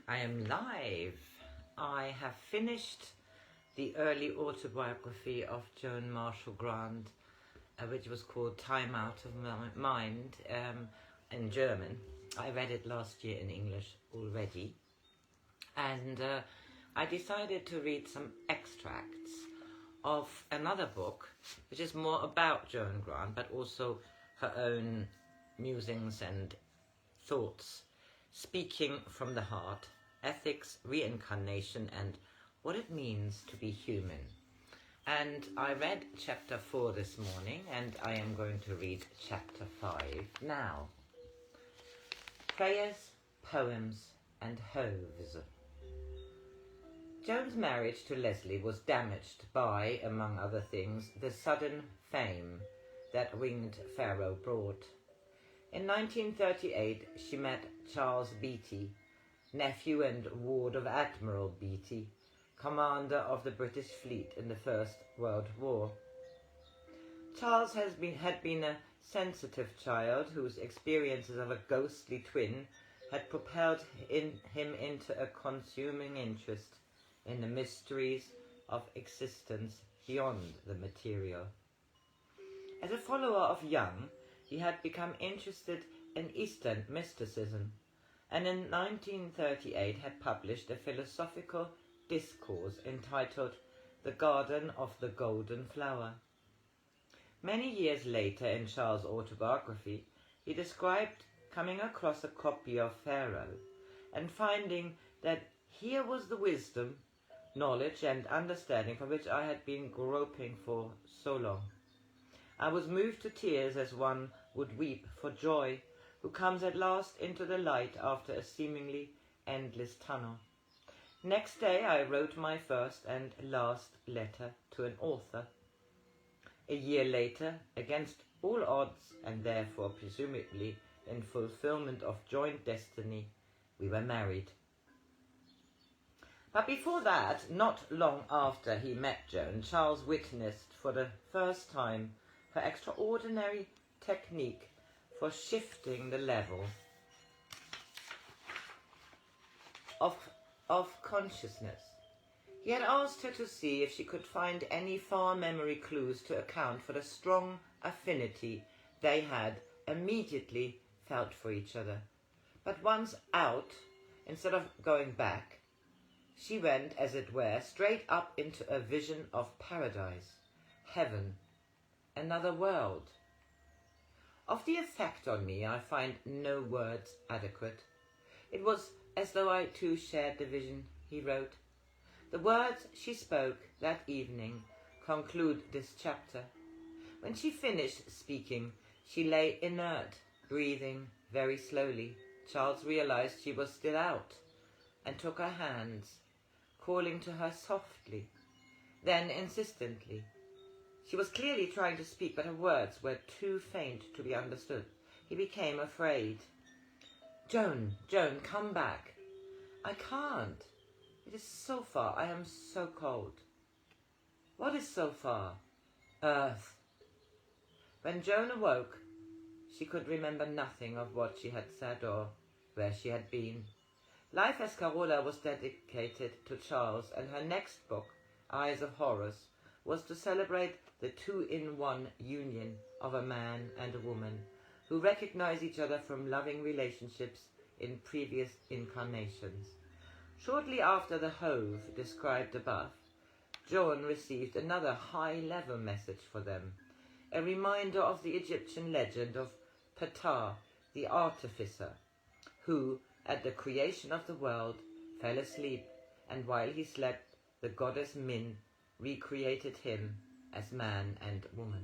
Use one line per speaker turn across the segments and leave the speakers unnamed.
I am live. I have finished the early autobiography of Joan Marshall Grant, which was called Time Out of My Mind in German. I read it last year in English already. And I decided to read some extracts of another book, which is more about Joan Grant, but also her own musings and thoughts, Speaking from the Heart, Ethics, Reincarnation, and What It Means to be Human. And I read chapter 4 this morning, and I am going to read chapter 5 now. Prayers, Poems, and Hoves. Joan's marriage to Leslie was damaged by, among other things, the sudden fame that Winged Pharaoh brought. In 1938, she met Charles Beatty, nephew and ward of Admiral Beatty, commander of the British fleet in the First World War. Charles had been a sensitive child whose experiences of a ghostly twin had propelled him into a consuming interest in the mysteries of existence beyond the material. As a follower of Jung, he had become interested in Eastern mysticism, and in 1938 had published a philosophical discourse entitled The Garden of the Golden Flower. Many years later, in Charles' autobiography, he described coming across a copy of Pharaoh and finding that here was the wisdom, knowledge and understanding for which I had been groping for so long. I was moved to tears as one would weep for joy who comes at last into the light after a seemingly endless tunnel. Next day I wrote my first and last letter to an author. A year later, against all odds and therefore presumably in fulfillment of joint destiny, we were married. But before that, not long after he met Joan, Charles witnessed for the first time her extraordinary technique for shifting the level of consciousness. He had asked her to see if she could find any far memory clues to account for the strong affinity they had immediately felt for each other. But once out, instead of going back, she went, as it were, straight up into a vision of paradise, heaven, another world. Of the effect on me, I find no words adequate. It was as though I too shared the vision, he wrote. The words she spoke that evening conclude this chapter. When she finished speaking, she lay inert, breathing very slowly. Charles realized she was still out and took her hands, calling to her softly, then insistently. She was clearly trying to speak, but her words were too faint to be understood. He became afraid. Joan, come back. I can't. It is so far. I am so cold. What is so far? Earth. When Joan awoke, she could remember nothing of what she had said or where she had been. Life as Carola was dedicated to Charles, and her next book, Eyes of Horus, was to celebrate the two-in-one union of a man and a woman who recognize each other from loving relationships in previous incarnations. Shortly after the Hove described above, Joan received another high-level message for them, a reminder of the Egyptian legend of Ptah, the artificer, who, at the creation of the world, fell asleep, and while he slept, the goddess Min recreated him as man and woman.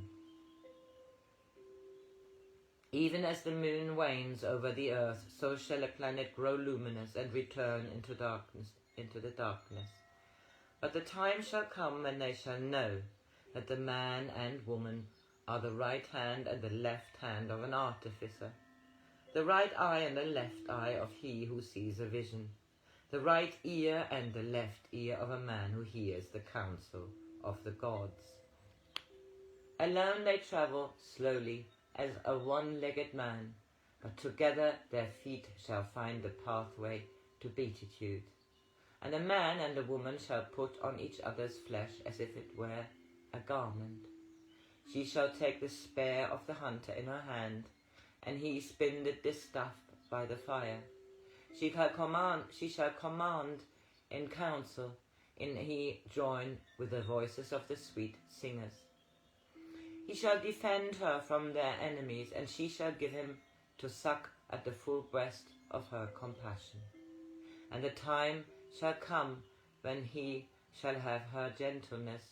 Even as the moon wanes over the earth, so shall a planet grow luminous and return into the darkness. But the time shall come when they shall know that the man and woman are the right hand and the left hand of an artificer, the right eye and the left eye of he who sees a vision, the right ear and the left ear of a man who hears the counsel of the gods. Alone they travel slowly as a one-legged man, but together their feet shall find the pathway to beatitude. And a man and a woman shall put on each other's flesh as if it were a garment. She shall take the spear of the hunter in her hand, and he spin the distaff by the fire. She shall command in counsel, and he join with the voices of the sweet singers. He shall defend her from their enemies, and she shall give him to suck at the full breast of her compassion. And the time shall come when he shall have her gentleness,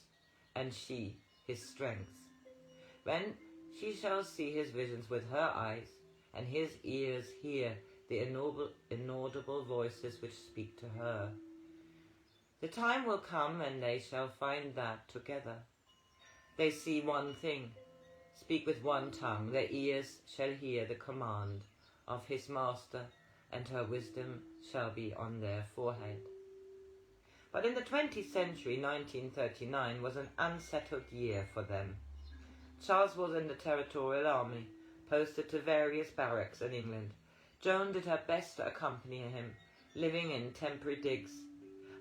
and she his strength. When she shall see his visions with her eyes, and his ears hear the inaudible voices which speak to her. The time will come when they shall find that together they see one thing, speak with one tongue, their ears shall hear the command of his master, and her wisdom shall be on their forehead. But in the 20th century, 1939 was an unsettled year for them. Charles was in the Territorial Army, posted to various barracks in England. Joan did her best to accompany him, living in temporary digs.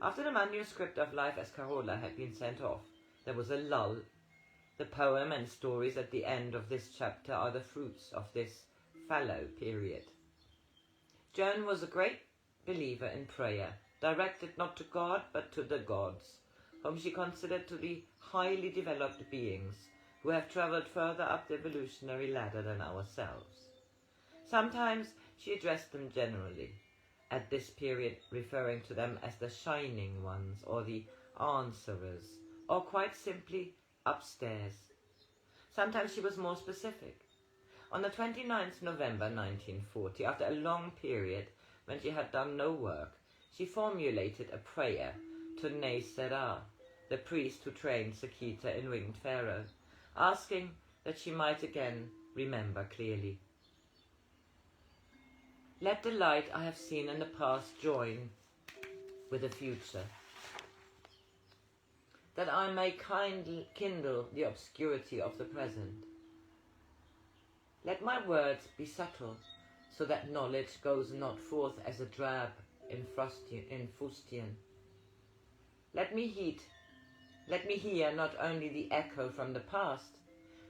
After the manuscript of Life as Carola had been sent off, there was a lull. The poem and stories at the end of this chapter are the fruits of this fallow period. Joan was a great believer in prayer, directed not to God but to the gods, whom she considered to be highly developed beings who have travelled further up the evolutionary ladder than ourselves. Sometimes she addressed them generally, at this period referring to them as the Shining Ones or the Answerers, or quite simply upstairs. Sometimes she was more specific. On the 29th November 1940, after a long period when she had done no work, she formulated a prayer to Ne Serra, the priest who trained Sakita in Winged Pharaoh, asking that she might again remember clearly. Let the light I have seen in the past join with the future, that I may kindle the obscurity of the present. Let my words be subtle, so that knowledge goes not forth as a drab in fustian. Let me hear not only the echo from the past,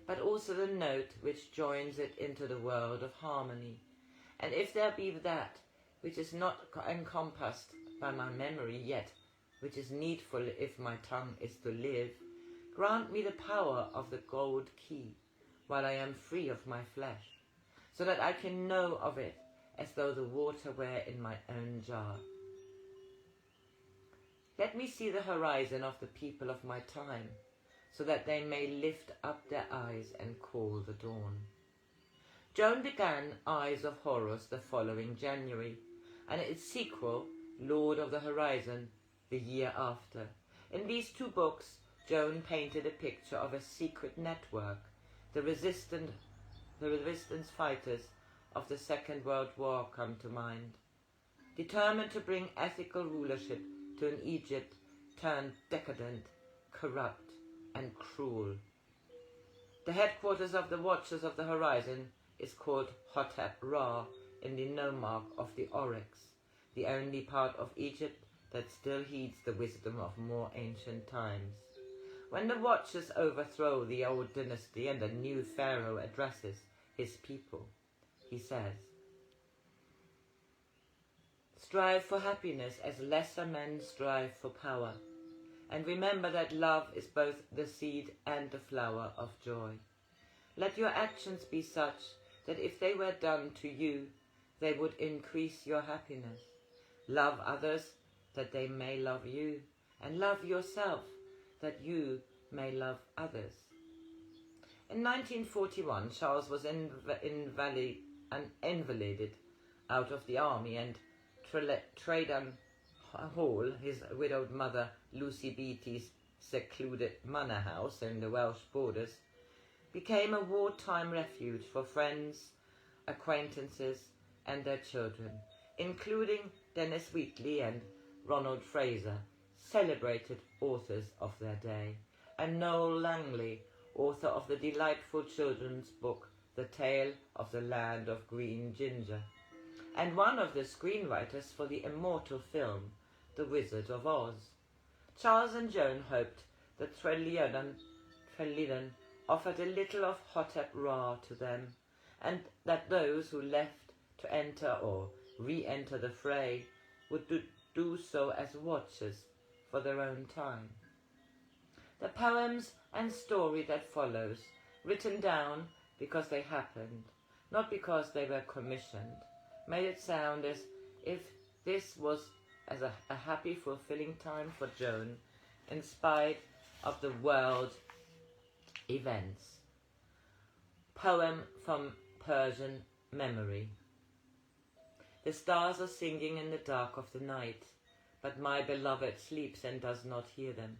but also the note which joins it into the world of harmony. And if there be that which is not encompassed by my memory yet, which is needful if my tongue is to live, grant me the power of the gold key, while I am free of my flesh, so that I can know of it as though the water were in my own jar. Let me see the horizon of the people of my time, so that they may lift up their eyes and call the dawn. Joan began Eyes of Horus the following January, and its sequel, Lord of the Horizon, the year after. In these two books, Joan painted a picture of a secret network, the resistance fighters of the Second World War come to mind, determined to bring ethical rulership to an Egypt turned decadent, corrupt, and cruel. The headquarters of the Watchers of the Horizon is called Hotep Ra in the nomarch of the Oryx, the only part of Egypt that still heeds the wisdom of more ancient times. When the Watchers overthrow the old dynasty and a new pharaoh addresses his people, he says, "Strive for happiness as lesser men strive for power, and remember that love is both the seed and the flower of joy. Let your actions be such that if they were done to you, they would increase your happiness. Love others that they may love you, and love yourself that you may love others." In 1941, Charles was invalided out of the army, and Tredan Hall, his widowed mother Lucy Beattie's secluded manor house in the Welsh borders, became a wartime refuge for friends, acquaintances, and their children, including Dennis Wheatley and Ronald Fraser, celebrated authors of their day, and Noel Langley, author of the delightful children's book The Tale of the Land of Green Ginger. and one of the screenwriters for the immortal film The Wizard of Oz. Charles and Joan hoped that Trellidon offered a little of Hotep Ra to them, and that those who left to enter or re-enter the fray would do so as watchers for their own time. The poems and story that follows, written down because they happened, not because they were commissioned, made it sound as if this was as a happy, fulfilling time for Joan, in spite of the world events. Poem from Persian Memory. The stars are singing in the dark of the night, but my beloved sleeps and does not hear them.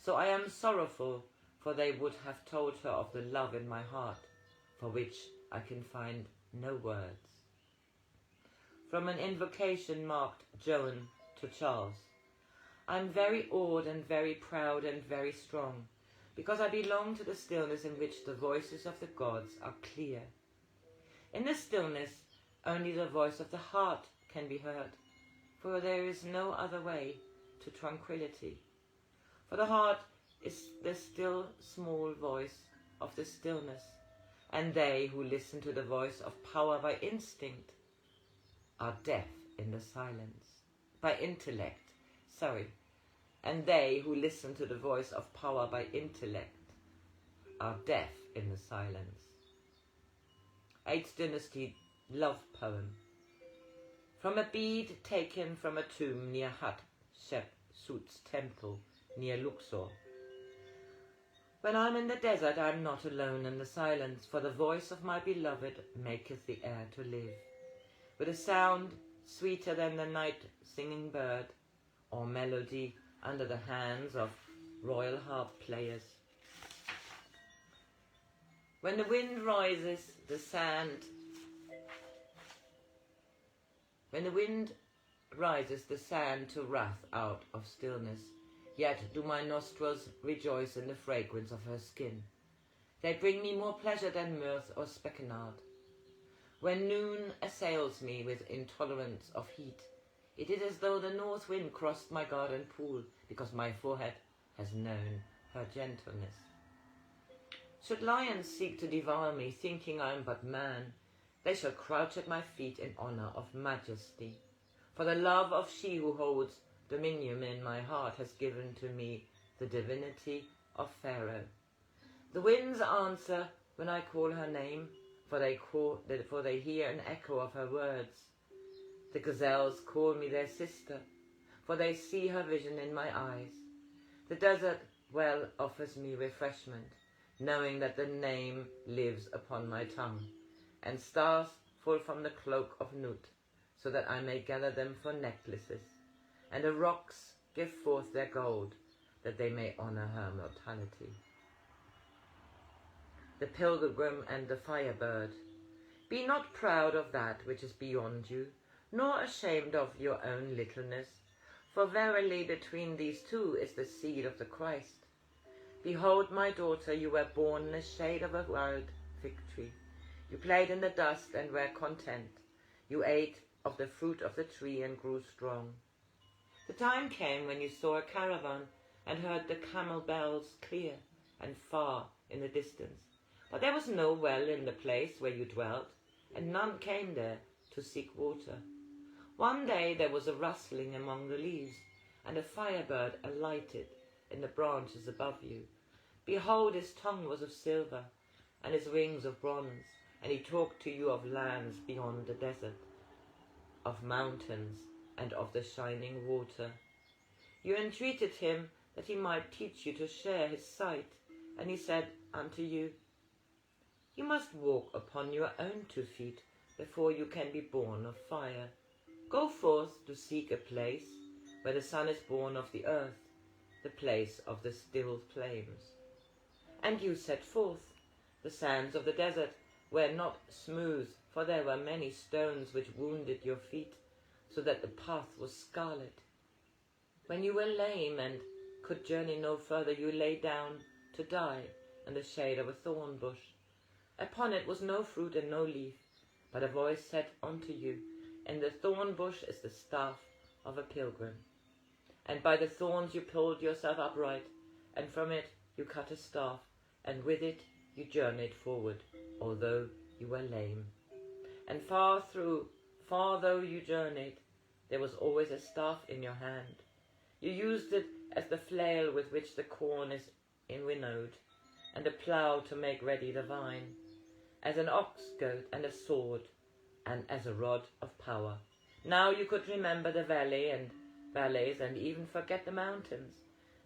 So I am sorrowful, for they would have told her of the love in my heart, for which I can find no words. From an invocation marked Joan to Charles. I am very awed and very proud and very strong, because I belong to the stillness in which the voices of the gods are clear. In the stillness, only the voice of the heart can be heard, for there is no other way to tranquility. For the heart is the still small voice of the stillness, and they who listen to the voice of power by instinct are deaf in the silence. By intellect, and they who listen to the voice of power by intellect are deaf in the silence. 8th Dynasty Love Poem. From a bead taken from a tomb near Hatshepsut's temple near Luxor. When I'm in the desert, I'm not alone in the silence, for the voice of my beloved maketh the air to live, with a sound sweeter than the night-singing bird, or melody under the hands of royal harp players. When the wind rises, the sand to wrath out of stillness, yet do my nostrils rejoice in the fragrance of her skin. They bring me more pleasure than mirth or spikenard. When noon assails me with intolerance of heat, it is as though the north wind crossed my garden pool, because my forehead has known her gentleness. Should lions seek to devour me, thinking I am but man, they shall crouch at my feet in honor of majesty. For the love of she who holds dominion in my heart has given to me the divinity of Pharaoh. The winds answer when I call her name, for they hear an echo of her words. The gazelles call me their sister, for they see her vision in my eyes. The desert well offers me refreshment, knowing that the name lives upon my tongue, and stars fall from the cloak of Nut, so that I may gather them for necklaces, and the rocks give forth their gold, that they may honor her mortality. The pilgrim and the firebird. Be not proud of that which is beyond you, nor ashamed of your own littleness, for verily between these two is the seed of the Christ. Behold, my daughter, you were born in the shade of a wild fig tree. You played in the dust and were content. You ate of the fruit of the tree and grew strong. The time came when you saw a caravan and heard the camel bells clear and far in the distance. But there was no well in the place where you dwelt, and none came there to seek water. One day there was a rustling among the leaves, and a firebird alighted in the branches above you. Behold, his tongue was of silver, and his wings of bronze, and he talked to you of lands beyond the desert, of mountains, and of the shining water. You entreated him that he might teach you to share his sight, and he said unto you, You must walk upon your own 2 feet before you can be born of fire. Go forth to seek a place where the sun is born of the earth, the place of the still flames. And you set forth. The sands of the desert were not smooth, for there were many stones which wounded your feet, so that the path was scarlet. When you were lame and could journey no further, you lay down to die in the shade of a thorn bush. Upon it was no fruit and no leaf, but a voice said unto you, In the thorn bush is the staff of a pilgrim. And by the thorns you pulled yourself upright, and from it you cut a staff, and with it you journeyed forward, although you were lame. And far though you journeyed, there was always a staff in your hand. You used it as the flail with which the corn is winnowed, and a plough to make ready the vine, as an ox goad and a sword, and as a rod of power. Now you could remember the valleys and even forget the mountains,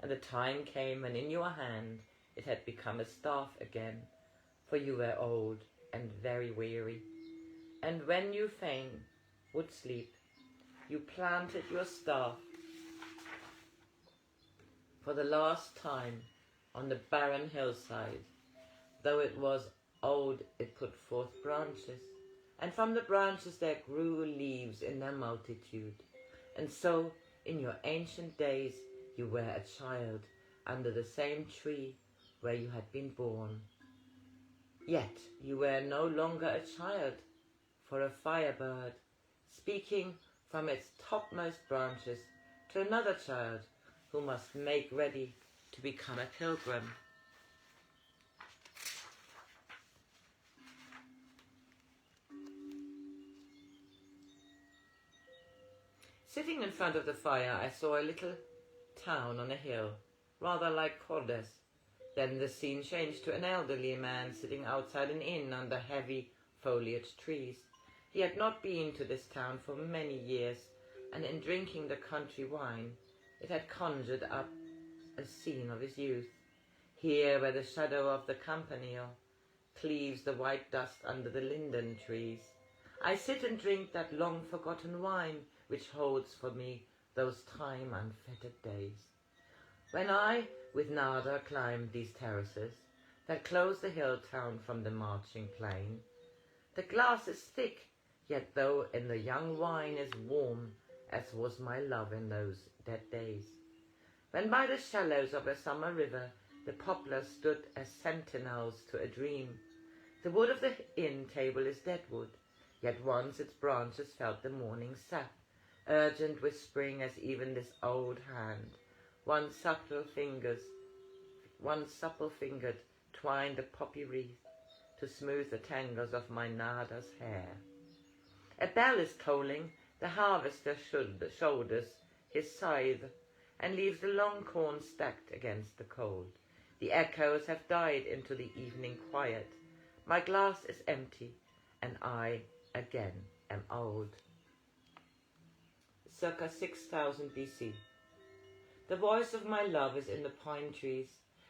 and the time came when in your hand it had become a staff again, for you were old and very weary. And when you fain would sleep, you planted your staff for the last time on the barren hillside. Though it was old, it put forth branches, and from the branches there grew leaves in their multitude. And so, in your ancient days, you were a child under the same tree where you had been born. Yet you were no longer a child, for a firebird, speaking from its topmost branches to another child who must make ready to become a pilgrim. Sitting in front of the fire, I saw a little town on a hill, rather like Cordes. Then the scene changed to an elderly man sitting outside an inn under heavy foliaged trees. He had not been to this town for many years, and in drinking the country wine, it had conjured up a scene of his youth. Here, where the shadow of the Campanile cleaves the white dust under the linden trees, I sit and drink that long-forgotten wine which holds for me those time-unfettered days. When I, with Nada, climbed these terraces that close the hill town from the marching plain, the glass is thick, yet though in the young wine is warm, as was my love in those dead days. When by the shallows of a summer river the poplars stood as sentinels to a dream, the wood of the inn table is dead wood, yet once its branches felt the morning sap, urgent whispering as even this old hand, one supple fingered, twined the poppy wreath to smooth the tangles of my Nada's hair. A bell is tolling, the harvester shoulders his scythe, and leaves the long corn stacked against the cold. The echoes have died into the evening quiet. My glass is empty, and I again am old. Circa 6000 BC. The voice of my love is in the pine trees,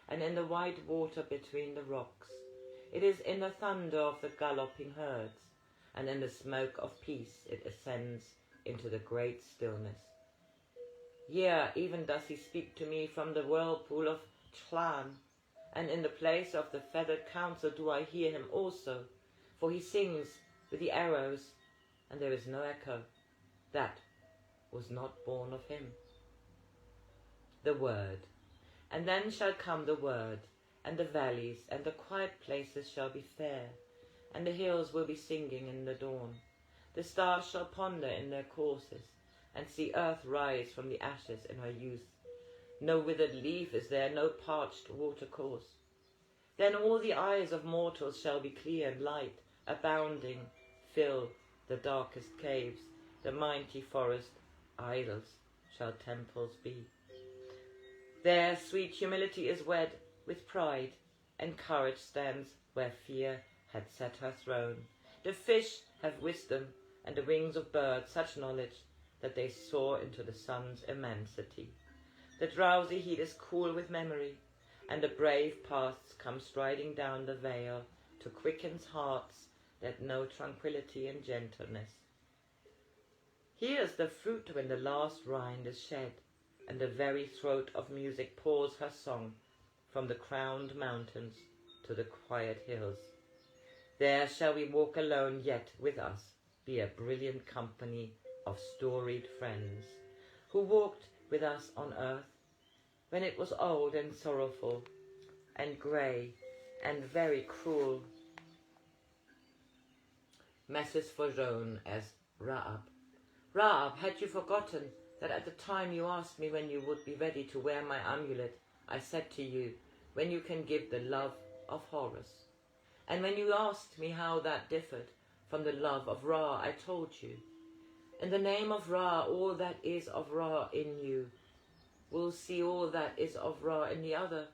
and in the white water between the rocks. It is in the thunder of the galloping herds, and in the smoke of peace it ascends into the great stillness. Yea, even does he speak to me from the whirlpool of Chlan, and in the place of the feathered council do I hear him also, for he sings with the arrows, and there is no echo. That was not born of him. The word. And then shall come the word, and the valleys and the quiet places shall be fair, and the hills will be singing in the dawn. The stars shall ponder in their courses, and see earth rise from the ashes in her youth. No withered leaf is there, no parched watercourse. Then all the eyes of mortals shall be clear and light, abounding, fill the darkest caves, the mighty forest idols shall temples be. There sweet humility is wed with pride, and courage stands where fear had set her throne. The fish have wisdom, and the wings of birds such knowledge, that they soar into the sun's immensity. The drowsy heat is cool with memory, and the brave paths come striding down the vale to quicken hearts that know tranquility and gentleness. Here's the fruit when the last rind is shed, and the very throat of music pours her song from the crowned mountains to the quiet hills. There shall we walk alone, yet with us be a brilliant company of storied friends, who walked with us on earth when it was old and sorrowful and grey and very cruel. Message for Joan as Ra'ab Raab, had you forgotten that at the time you asked me when you would be ready to wear my amulet, I said to you, when you can give the love of Horus? And when you asked me how that differed from the love of Ra, I told you, in the name of Ra, all that is of Ra in you will see all that is of Ra in the other,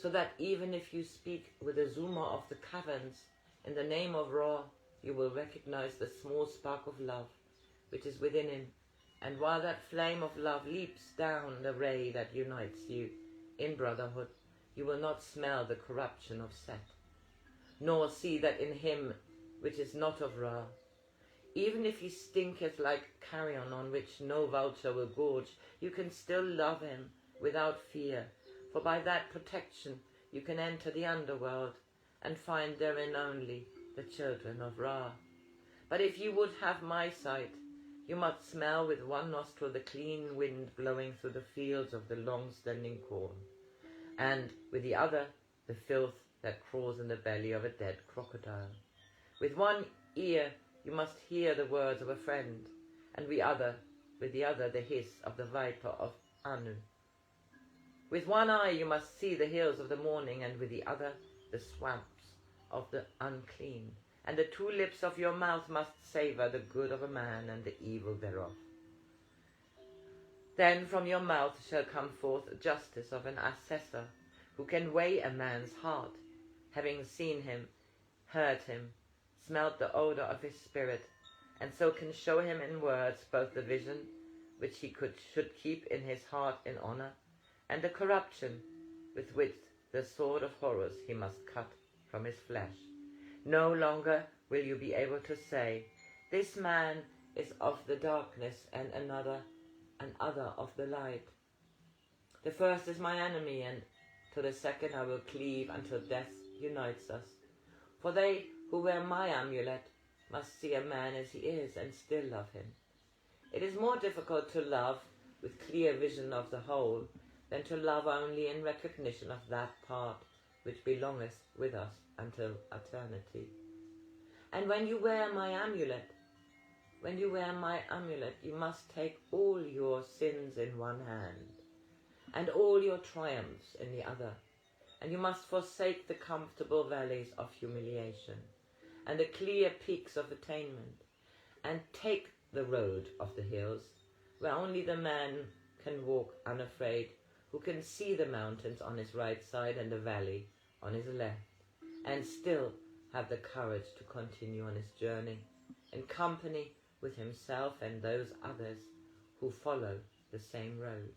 so that even if you speak with the Zuma of the caverns, in the name of Ra, you will recognize the small spark of love which is within him, and while that flame of love leaps down the ray that unites you in brotherhood, you will not smell the corruption of Set, nor see that in him which is not of Ra. Even if he stinketh like carrion on which no vulture will gorge, you can still love him without fear, for by that protection you can enter the underworld and find therein only the children of Ra. But if you would have my sight, you must smell with one nostril the clean wind blowing through the fields of the long-standing corn, and with the other the filth that crawls in the belly of a dead crocodile. With one ear you must hear the words of a friend, and with the other the hiss of the viper of Anu. With one eye you must see the hills of the morning, and with the other the swamps of the unclean. And the two lips of your mouth must savour the good of a man and the evil thereof. Then from your mouth shall come forth justice of an assessor, who can weigh a man's heart, having seen him, heard him, smelt the odour of his spirit, and so can show him in words both the vision which he should keep in his heart in honour, and the corruption with which the sword of Horus he must cut from his flesh. No longer will you be able to say, this man is of the darkness and other of the light. The first is my enemy, and to the second I will cleave until death unites us. For they who wear my amulet must see a man as he is and still love him. It is more difficult to love with clear vision of the whole than to love only in recognition of that part which belongeth with us until eternity. And when you wear my amulet, you must take all your sins in one hand, and all your triumphs in the other, and you must forsake the comfortable valleys of humiliation, and the clear peaks of attainment, and take the road of the hills, where only the man can walk unafraid, who can see the mountains on his right side and the valley on his left, and still have the courage to continue on his journey, in company with himself and those others who follow the same road.